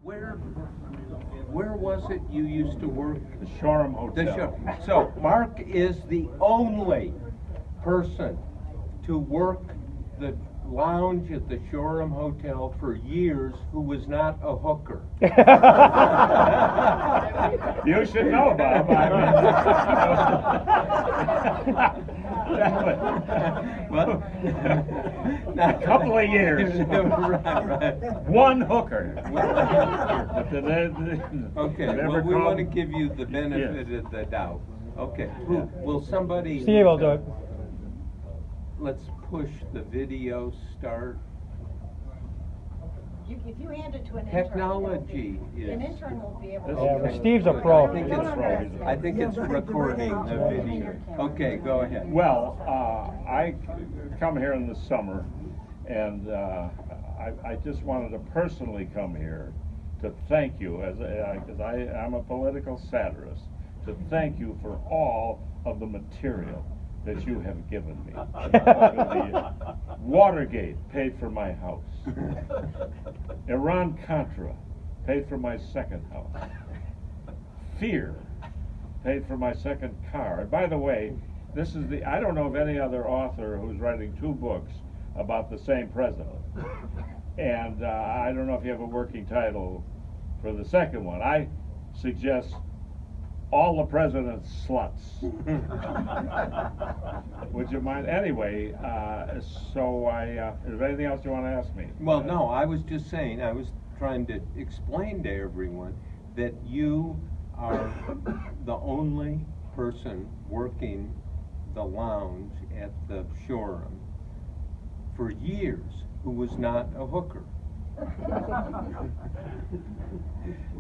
Where was it you used to work? The Shoreham Hotel. So Mark is the only person to work the lounge at the Shoreham Hotel for years who was not a hooker. You should know, Bob. Well, a couple of years. right. One hooker. Okay, well, we want to give you the benefit of the doubt. Okay, will somebody... Steve will do it. Let's push the video start. If you hand it to an intern, Technology an is... intern will be able to. Yeah, but Steve's a pro. I think it's recording the video. Okay, go ahead. Well, I come here in the summer, and I just wanted to personally come here to thank you, because I'm a political satirist, to thank you for all of the material that you have given me. Watergate paid for my house. Iran-Contra paid for my second house. Fear paid for my second car. And by the way, this is I don't know of any other author who's writing 2 books about the same president. And I don't know if you have a working title for the second one. I suggest All the President's Sluts. Would you mind? Anyway, is there anything else you want to ask me? Well, no, I was just saying, I was trying to explain to everyone that you are the only person working the lounge at the Shoreham for years who was not a hooker.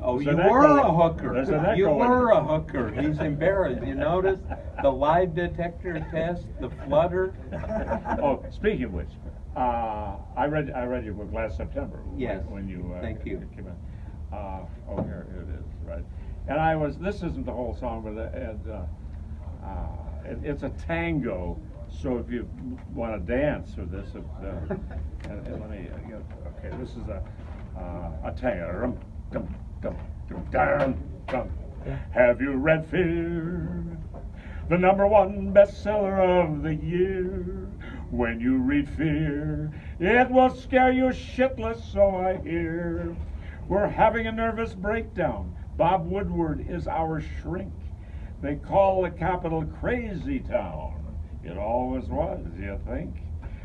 Oh, you were a hooker. You were a hooker. He's embarrassed. You notice the lie detector test, the flutter. Oh, speaking of which, I read your book last September. Yes. When you thank you. Came in. Oh, here it is. Right. And this isn't the whole song, but it's a tango. So if you want to dance with this, and let me. Okay, this is a tango. Have you read Fear? The #1 bestseller of the year. When you read Fear, it will scare you shitless, so I hear. We're having a nervous breakdown. Bob Woodward is our shrink. They call the capital Crazy Town. It always was, you think?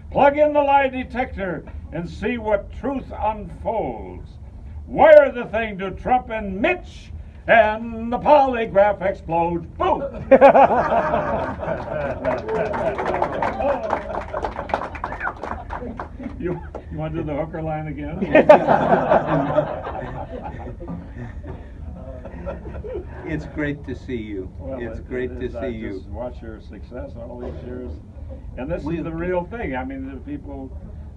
Plug in the lie detector and see what truth unfolds. Wire the thing to Trump and Mitch, and the polygraph explodes. Boom! You want to do the hooker line again? It's great to see you. Well, it's great to see you. Just watch your success all these years, and this is the real thing. I mean, the people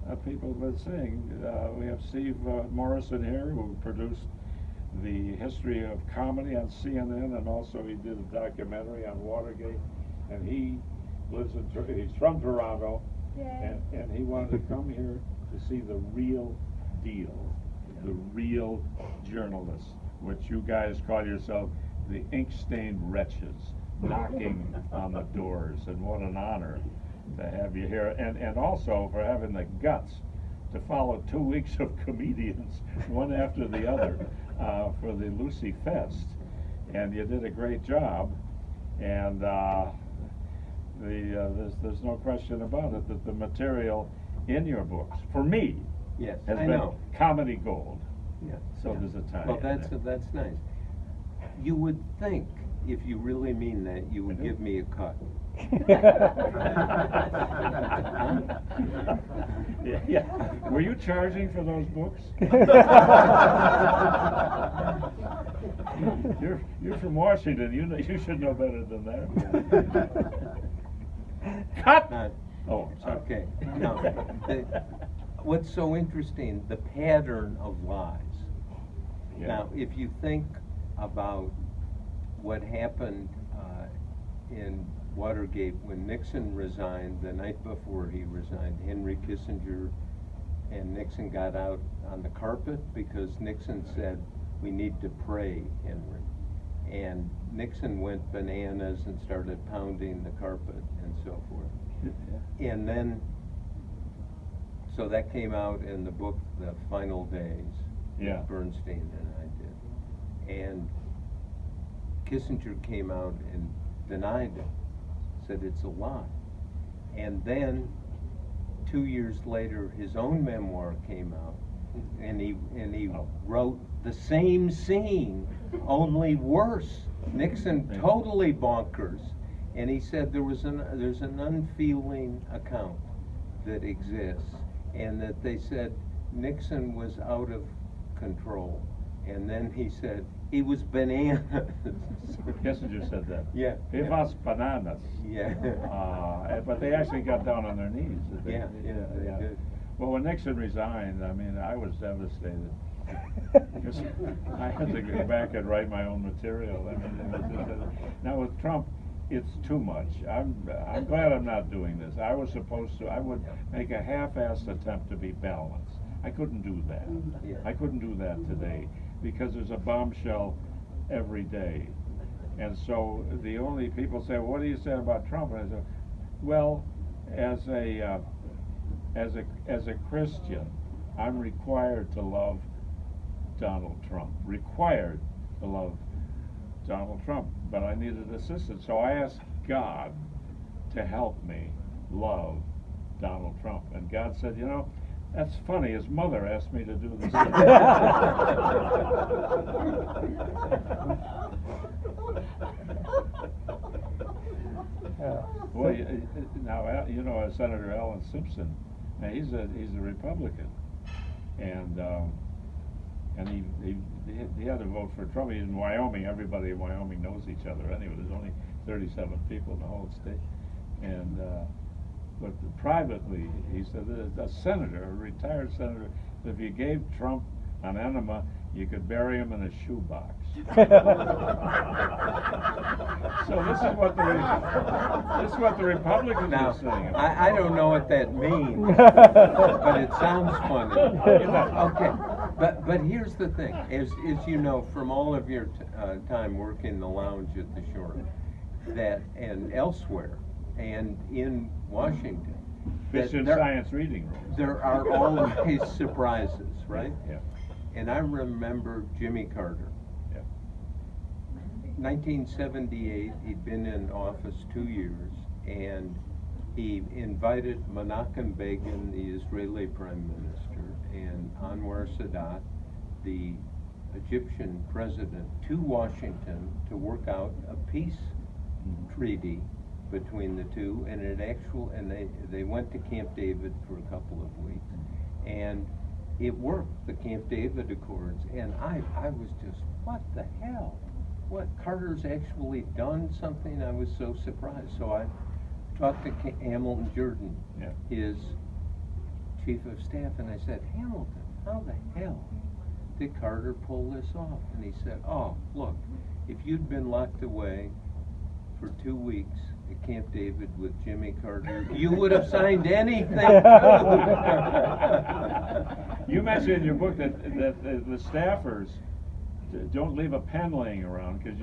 have been saying. We have Steve Morrison here, who produced the history of comedy on CNN, and also he did a documentary on Watergate. And he he's from Toronto, and he wanted to come here to see the real deal, the real journalists, which you guys call yourself the ink-stained wretches, knocking on the doors. And what an honor to have you here, and also for having the guts to follow 2 weeks of comedians, one after the other, for the Lucy Fest. And you did a great job, and there's no question about it that the material in your books, for me, Yes, has I been know. comedy gold. Yeah. So there's a tie. Well, that's nice. You would think, if you really mean that, you would give me a cut. Yeah. Were you charging for those books? You're from Washington. You should know better than that. Cut. Oh, sorry. Okay. No. What's so interesting, the pattern of lies. Yeah. Now, if you think about what happened in Watergate when Nixon resigned, the night before he resigned, Henry Kissinger and Nixon got out on the carpet because Nixon said, "We need to pray, Henry." And Nixon went bananas and started pounding the carpet and so forth. And then, so that came out in the book, The Final Days, Yeah. that Bernstein and I did. And Kissinger came out and denied it, said it's a lie. And then, 2 years later, his own memoir came out, and he wrote the same scene, only worse. Nixon totally bonkers, and he said there's an unfeeling account that exists, and that they said Nixon was out of control, and then he said he was bananas. Kissinger said that. Yeah. He was bananas. Yeah. But they actually got down on their knees. Yeah, they did. Well, when Nixon resigned, I mean, I was devastated. Because I had to go back and write my own material. I mean, it was just, now with Trump, it's too much. I'm glad I'm not doing this. I was supposed to. I would make a half-assed attempt to be balanced. I couldn't do that. Yeah. I couldn't do that today because there's a bombshell every day. And so the only people say, "What do you say about Trump?" And I say, "Well, as a Christian, I'm required to love Donald Trump. Required to love Donald Trump, but I needed assistance, so I asked God to help me love Donald Trump." And God said, "You know, that's funny. His mother asked me to do this." Well, now you know Senator Alan Simpson. Now he's a Republican, and he had to vote for Trump. He's in Wyoming. Everybody in Wyoming knows each other anyway. There's only 37 people in the whole state, and but privately he said that a senator, a retired senator, if you gave Trump an enema, you could bury him in a shoebox. So this is what the Republicans Now, are saying. I don't know what that means, but it sounds funny. Okay, but here's the thing: as you know from all of your time working the lounge at the Shore, that and elsewhere, and in Washington, Christian Science reading rooms. there are always surprises, right? Yeah. And I remember Jimmy Carter. Yeah. 1978, he'd been in office 2 years, and he invited Menachem Begin, the Israeli prime minister, and Anwar Sadat, the Egyptian president, to Washington to work out a peace treaty between the two, and they went to Camp David for a couple of weeks, and it worked, the Camp David Accords, and I was just, what the hell? What, Carter's actually done something? I was so surprised. So I talked to Hamilton Jordan, Yeah. his chief of staff, and I said, "Hamilton, how the hell did Carter pull this off?" And he said, "Oh, look, if you'd been locked away for 2 weeks at Camp David with Jimmy Carter, you would have signed anything too." You mentioned in your book that the staffers don't leave a pen laying around because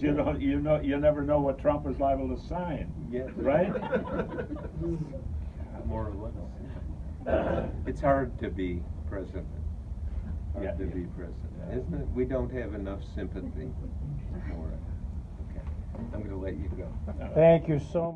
you never know what Trump is liable to sign. Yes. Right? More or less. It's hard to be president. Hard to be president, isn't it? We don't have enough sympathy for it. Okay, I'm going to let you go. Thank you so much.